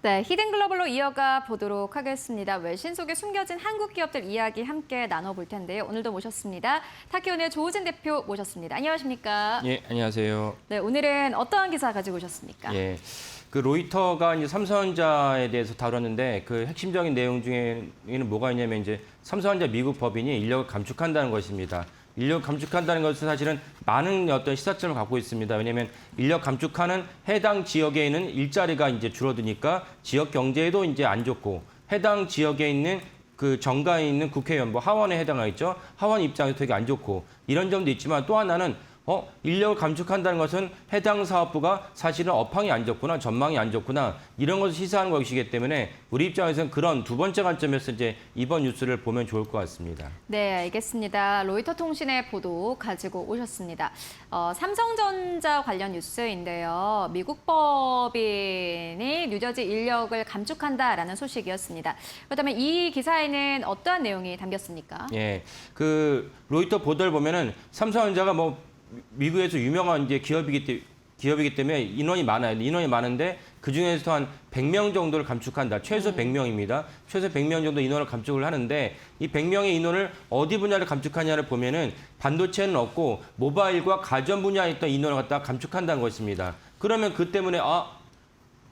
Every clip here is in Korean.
네, 히든글로벌로 이어가 보도록 하겠습니다. 외신 속에 숨겨진 한국 기업들 이야기 함께 나눠볼 텐데요. 오늘도 모셨습니다. 타키온의 조우진 대표 모셨습니다. 안녕하십니까? 예, 안녕하세요. 네, 오늘은 어떠한 기사 가지고 오셨습니까? 예, 그 로이터가 이제 삼성전자에 대해서 다뤘는데 그 핵심적인 내용 중에는 뭐가 있냐면 이제 삼성전자 미국 법인이 인력을 감축한다는 것입니다. 인력 감축한다는 것은 사실은 많은 어떤 시사점을 갖고 있습니다. 왜냐하면 인력 감축하는 해당 지역에 있는 일자리가 이제 줄어드니까 지역 경제에도 이제 안 좋고 해당 지역에 있는 그 정가에 있는 국회의원, 뭐 하원에 해당하겠죠. 하원 입장에서 되게 안 좋고 이런 점도 있지만 또 하나는 인력을 감축한다는 것은 해당 사업부가 사실은 업황이 안 좋구나, 전망이 안 좋구나 이런 것을 시사하는 것이기 때문에 우리 입장에서는 그런 두 번째 관점에서 이제 이번 뉴스를 보면 좋을 것 같습니다. 네, 알겠습니다. 로이터 통신의 보도 가지고 오셨습니다. 삼성전자 관련 뉴스인데요. 미국 법인이 뉴저지 인력을 감축한다라는 소식이었습니다. 그렇다면 이 기사에는 어떠한 내용이 담겼습니까? 예, 그 로이터 보도를 보면은 삼성전자가 뭐 미국에서 유명한 이제 기업이기 때문에 인원이 많아요. 인원이 많은데 그 중에서 한 100명 정도를 감축한다. 최소 100명입니다. 최소 100명 정도 인원을 감축을 하는데 이 100명의 인원을 어디 분야를 감축하냐를 보면은 반도체는 없고 모바일과 가전 분야에 있던 인원을 갖다가 감축한다는 것입니다. 그러면 그 때문에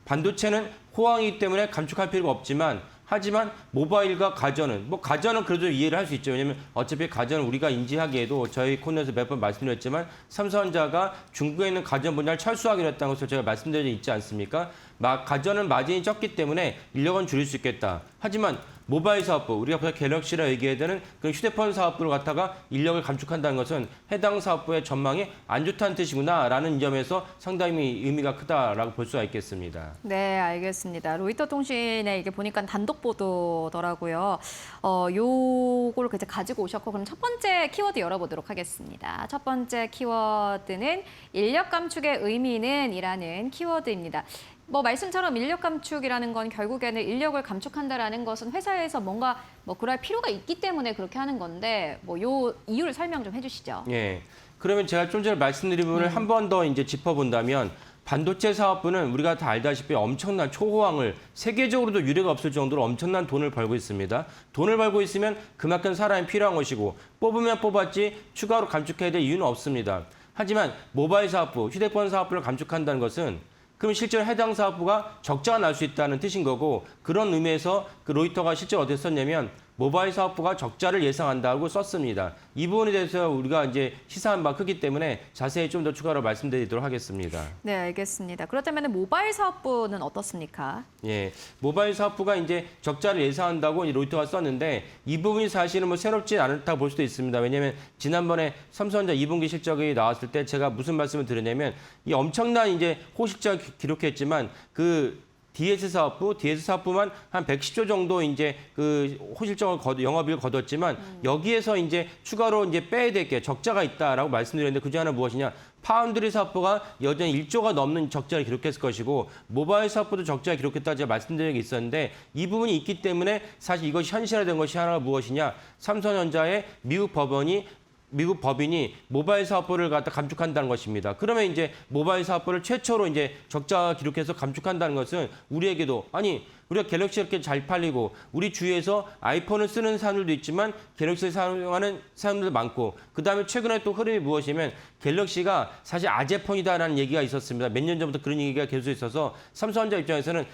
반도체는 호황이기 때문에 감축할 필요가 없지만 하지만 모바일과 가전은 가전은 그래도 이해를 할 수 있죠. 왜냐하면 어차피 가전은 우리가 인지하기에도 저희 코너에서 몇 번 말씀드렸지만 삼성전자가 중국에 있는 가전 분야를 철수하기로 했다는 것을 제가 말씀드린 적 있지 않습니까? 가전은 마진이 적기 때문에 인력은 줄일 수 있겠다. 하지만 모바일 사업부, 우리가 갤럭시라 얘기해야 되는 그 휴대폰 사업부를 갖다가 인력을 감축한다는 것은 해당 사업부의 전망이 안 좋다는 뜻이구나라는 점에서 상당히 의미가 크다라고 볼 수가 있겠습니다. 네, 알겠습니다. 로이터 통신에 이게 보니까 단독 보도더라고요. 요걸 이제 가지고 오셨고, 그럼 첫 번째 키워드 열어보도록 하겠습니다. 첫 번째 키워드는 인력 감축의 의미는 이라는 키워드입니다. 말씀처럼 인력 감축이라는 건 결국에는 인력을 감축한다라는 것은 회사에서 뭔가 그럴 필요가 있기 때문에 그렇게 하는 건데 요 이유를 설명 좀 해주시죠. 예. 그러면 제가 좀 전에 말씀드린 부분을 한 번 더 이제 짚어본다면 반도체 사업부는 우리가 다 알다시피 엄청난 초호황을 세계적으로도 유례가 없을 정도로 엄청난 돈을 벌고 있습니다. 돈을 벌고 있으면 그만큼 사람이 필요한 것이고 뽑으면 뽑았지 추가로 감축해야 될 이유는 없습니다. 하지만 모바일 사업부, 휴대폰 사업부를 감축한다는 것은 그럼 실제로 해당 사업부가 적자가 날 수 있다는 뜻인 거고 그런 의미에서 그 로이터가 실제로 어디서 썼냐면 모바일 사업부가 적자를 예상한다고 썼습니다. 이 부분에 대해서 우리가 이제 시사한 바 크기 때문에 자세히 좀 더 추가로 말씀드리도록 하겠습니다. 네, 알겠습니다. 그렇다면 모바일 사업부는 어떻습니까? 예, 모바일 사업부가 이제 적자를 예상한다고 로이터가 썼는데 이 부분이 사실은 새롭지 않다고 볼 수도 있습니다. 왜냐하면 지난번에 삼성전자 2분기 실적이 나왔을 때 제가 무슨 말씀을 드렸냐면 이 엄청난 이제 호실적 기록했지만 그 DS 사업부만 한 110조 정도 이제 그 호실적을 영업이익을 거뒀지만 여기에서 이제 추가로 이제 빼야 될 게 적자가 있다라고 말씀드렸는데 그중 하나 무엇이냐? 파운드리 사업부가 여전히 1조가 넘는 적자를 기록했을 것이고 모바일 사업부도 적자를 기록했다고 제가 말씀드린 게 있었는데 이 부분이 있기 때문에 사실 이것이 현실화된 것이 하나가 무엇이냐? 삼성전자의 미국 법인이 모바일 사업부를 갖다 감축한다는 것입니다. 그러면 이제 모바일 사업부를 최초로 이제 적자 기록해서 감축한다는 것은 우리에게도 우리가 갤럭시 이렇게 잘 팔리고 우리 주위에서 아이폰을 쓰는 사람들도 있지만 갤럭시를 사용하는 사람들도 많고 그다음에 최근에 또 흐름이 무엇이냐면 갤럭시가 사실 아재폰이다라는 얘기가 있었습니다. 몇 년 전부터 그런 얘기가 계속 있어서 삼성전자 입장에서는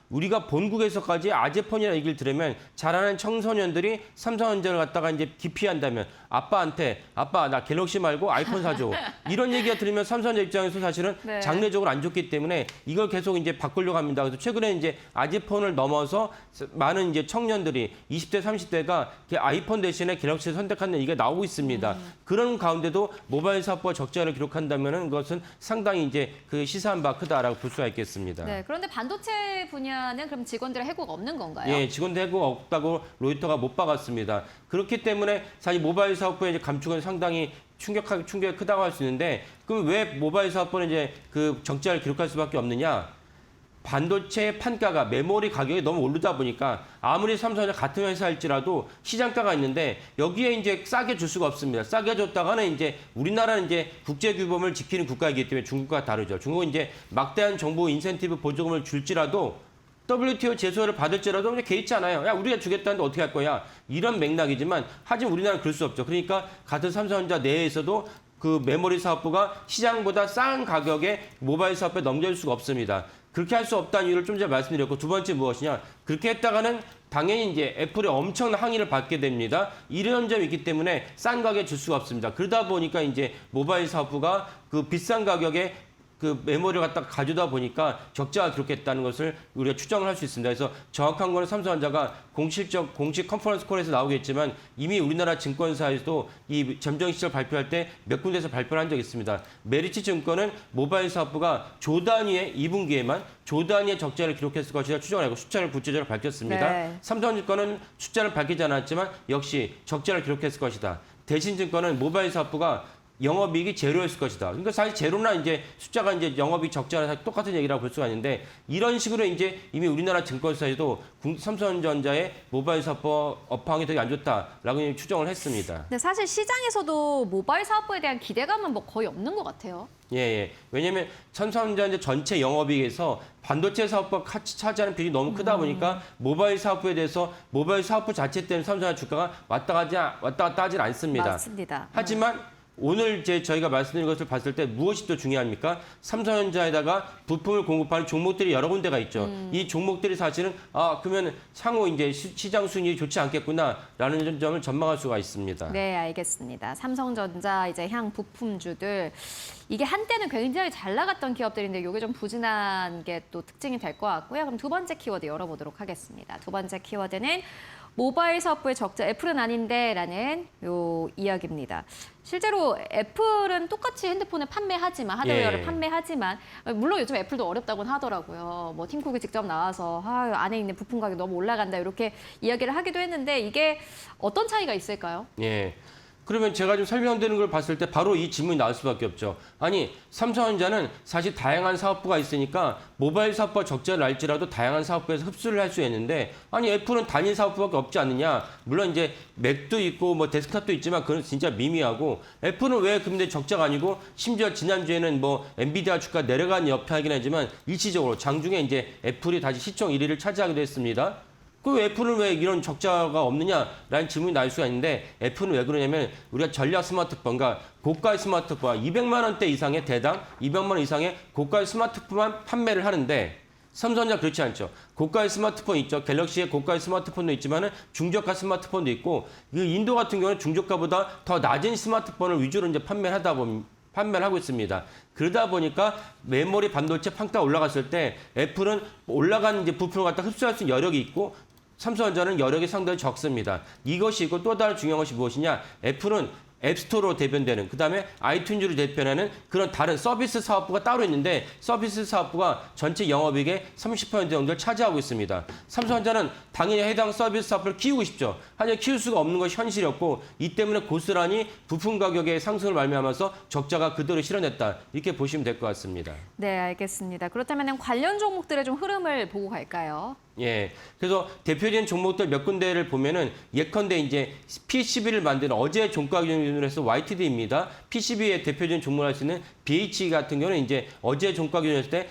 우리가 본국에서까지 아재폰이라는 얘기를 들으면 자라는 청소년들이 삼성전자를 갖다가 이제 기피한다면 아빠한테 아빠 나 갤럭시 말고 아이폰 사줘 이런 얘기가 들으면 삼성전자 입장에서 사실은 네. 장래적으로 안 좋기 때문에 이걸 계속 이제 바꾸려고 합니다. 그래서 최근에 이제 아이폰을 넘어서 많은 이제 청년들이 20대, 30대가 아이폰 대신에 갤럭시를 선택하는 얘기가 나오고 있습니다. 그런 가운데도 모바일 사업부가 적자를 기록한다면은 그것은 상당히 이제 그 시사한 바 크다라고 볼 수가 있겠습니다. 네, 그런데 반도체 분야는 그럼 직원들의 해고가 없는 건가요? 예, 직원들 해고가 없다고 로이터가 못 박았습니다. 그렇기 때문에 사실 모바일 사업부의 이제 감축은 상당히 충격이 크다고 할 수 있는데 그럼 왜 모바일 사업부는 이제 그 적자를 기록할 수밖에 없느냐? 반도체 판가가 메모리 가격이 너무 오르다 보니까 아무리 삼성전자 같은 회사일지라도 시장가가 있는데 여기에 이제 싸게 줄 수가 없습니다. 싸게 줬다가는 이제 우리나라는 이제 국제 규범을 지키는 국가이기 때문에 중국과 다르죠. 중국은 이제 막대한 정부 인센티브 보조금을 줄지라도 WTO 제소를 받을지라도 그냥 개의치 않아요. 야, 우리가 주겠다는데 어떻게 할 거야? 이런 맥락이지만 하지만 우리나라는 그럴 수 없죠. 그러니까 같은 삼성전자 내에서도 그 메모리 사업부가 시장보다 싼 가격에 모바일 사업에 넘겨줄 수가 없습니다. 그렇게 할 수 없다는 이유를 좀 전에 말씀드렸고 두 번째 무엇이냐? 그렇게 했다가는 당연히 이제 애플이 엄청난 항의를 받게 됩니다. 이런 점이 있기 때문에 싼 가격에 줄 수가 없습니다. 그러다 보니까 이제 모바일 사업부가 그 비싼 가격에 그 메모리를 갖다가 가져다 보니까 적자가 기록했다는 것을 우리가 추정을 할 수 있습니다. 그래서 정확한 거는 삼성전자가 공식 컨퍼런스 콜에서 나오겠지만 이미 우리나라 증권사에서도 이 잠정 시절 발표할 때 몇 군데에서 발표를 한 적이 있습니다. 메리츠 증권은 모바일 사업부가 조 단위의 2분기에만 조 단위의 적자를 기록했을 것이라 추정을 하고 숫자를 구체적으로 밝혔습니다. 네. 삼성증권은 숫자를 밝히지 않았지만 역시 적자를 기록했을 것이다. 대신증권은 모바일 사업부가 영업이익이 제로였을 것이다. 그러니까 사실 제로나 이제 숫자가 이제 영업이익 적자랑 똑같은 얘기라고 볼 수가 있는데 이런 식으로 이제 이미 우리나라 증권사에도 삼성전자의 모바일 사업 업황이 되게 안 좋다라고 추정을 했습니다. 근데 사실 시장에서도 모바일 사업부에 대한 기대감은 뭐 거의 없는 것 같아요. 예. 왜냐하면 삼성전자 전체 영업이익에서 반도체 사업부가 같이 차지하는 비율이 너무 크다 보니까 모바일 사업부에 대해서 모바일 사업부 자체 때문에 삼성전자 주가가 왔다 갔다 하질 않습니다. 맞습니다. 하지만 오늘 저희가 말씀드린 것을 봤을 때 무엇이 또 중요합니까? 삼성전자에다가 부품을 공급하는 종목들이 여러 군데가 있죠. 이 종목들이 사실은 그러면 향후 이제 시장 순위이 좋지 않겠구나라는 점을 전망할 수가 있습니다. 네, 알겠습니다. 삼성전자 이제 향 부품주들 이게 한때는 굉장히 잘 나갔던 기업들인데 이게 좀 부진한 게 또 특징이 될 것 같고요. 그럼 두 번째 키워드 열어보도록 하겠습니다. 두 번째 키워드는 모바일 사업부의 적자 애플은 아닌데라는 요 이야기입니다. 실제로 애플은 똑같이 핸드폰을 판매하지만 하드웨어를 예. 판매하지만 물론 요즘 애플도 어렵다고는 하더라고요. 뭐 팀쿡이 직접 나와서 안에 있는 부품 가격이 너무 올라간다 이렇게 이야기를 하기도 했는데 이게 어떤 차이가 있을까요? 예. 그러면 제가 좀 설명드리는 걸 봤을 때 바로 이 질문이 나올 수밖에 없죠. 아니, 삼성전자는 사실 다양한 사업부가 있으니까 모바일 사업부가 적자를 날지라도 다양한 사업부에서 흡수를 할 수 있는데 아니, 애플은 단일 사업부밖에 없지 않느냐. 물론 이제 맥도 있고 뭐 데스크탑도 있지만 그건 진짜 미미하고 애플은 왜 근데 적자가 아니고 심지어 지난주에는 뭐 엔비디아 주가 내려간 옆에 하긴 하지만 일시적으로 장중에 이제 애플이 다시 시총 1위를 차지하기도 했습니다. 그 애플은 왜 이런 적자가 없느냐라는 질문이 나올 수가 있는데 애플은 왜 그러냐면 우리가 전략 스마트폰과 고가의 스마트폰 200만 원대 이상의 대당 200만 원 이상의 고가의 스마트폰만 판매를 하는데 삼성전자 그렇지 않죠. 고가의 스마트폰 있죠. 갤럭시의 고가의 스마트폰도 있지만은 중저가 스마트폰도 있고 이 인도 같은 경우는 중저가보다 더 낮은 스마트폰을 위주로 이제 판매를 하고 있습니다. 그러다 보니까 메모리 반도체 판가가 올라갔을 때 애플은 올라간 이제 부품을 갖다 흡수할 수 있는 여력이 있고 삼성전자는 여력이 상당히 적습니다. 이것이 있고 또 다른 중요한 것이 무엇이냐? 애플은 앱스토어로 대변되는 그다음에 아이튠즈로 대변하는 그런 다른 서비스 사업부가 따로 있는데 서비스 사업부가 전체 영업이익의 30% 정도를 차지하고 있습니다. 삼성전자는 당연히 해당 서비스 사업부를 키우고 싶죠. 하지만 키울 수가 없는 것이 현실이었고 이 때문에 고스란히 부품 가격의 상승을 말미암아서 적자가 그대로 실현했다. 이렇게 보시면 될 것 같습니다. 네, 알겠습니다. 그렇다면 관련 종목들의 좀 흐름을 보고 갈까요? 예. 그래서 대표적인 종목들 몇 군데를 보면은 예컨대 이제 PCB를 만드는 어제 종가 기준으로 해서 YTD입니다. PCB의 대표적인 종목을 할 수 있는 BH 같은 경우는 이제 어제 종가 기준으로 했을 때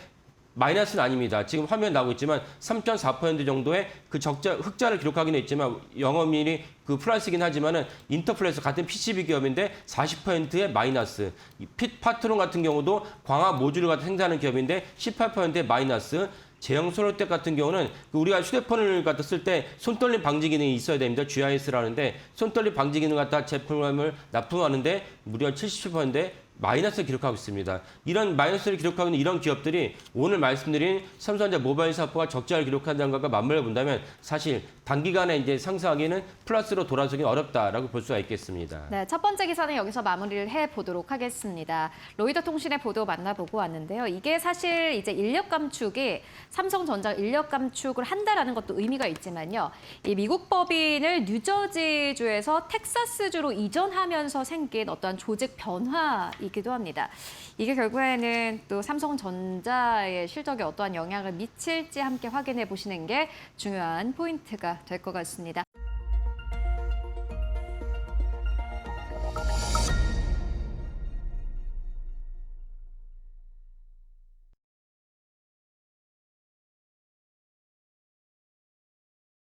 마이너스는 아닙니다. 지금 화면 나오고 있지만 3.4% 정도의 그 흑자를 기록하기는 했지만 영업이익이 그 플러스이긴 하지만은 인터플레이스 같은 PCB 기업인데 40%의 마이너스. 파트론 같은 경우도 광화 모듈을 갖다 생산하는 기업인데 18%의 마이너스. 제형 소로텍 같은 경우는 우리가 휴대폰을 갖다 쓸 때 손떨림 방지 기능이 있어야 됩니다. GIS라는데 손떨림 방지 기능 갖다 제품을 납품하는데 무려 77%인데 마이너스를 기록하고 있습니다. 이런 마이너스를 기록하고 있는 이런 기업들이 오늘 말씀드린 삼성전자 모바일 사업부가 적자를 기록한다는 것과 맞물려 본다면 사실 단기간에 이제 상승하기는 플러스로 돌아서기 어렵다라고 볼 수가 있겠습니다. 네, 첫 번째 기사는 여기서 마무리를 해보도록 하겠습니다. 로이터 통신의 보도 만나보고 왔는데요. 이게 사실 이제 인력 감축이 삼성전자 인력 감축을 한다라는 것도 의미가 있지만요. 이 미국 법인을 뉴저지주에서 텍사스주로 이전하면서 생긴 어떠한 조직 변화이기도 합니다. 이게 결국에는 또 삼성전자의 실적에 어떠한 영향을 미칠지 함께 확인해 보시는 게 중요한 포인트가 될 것 같습니다.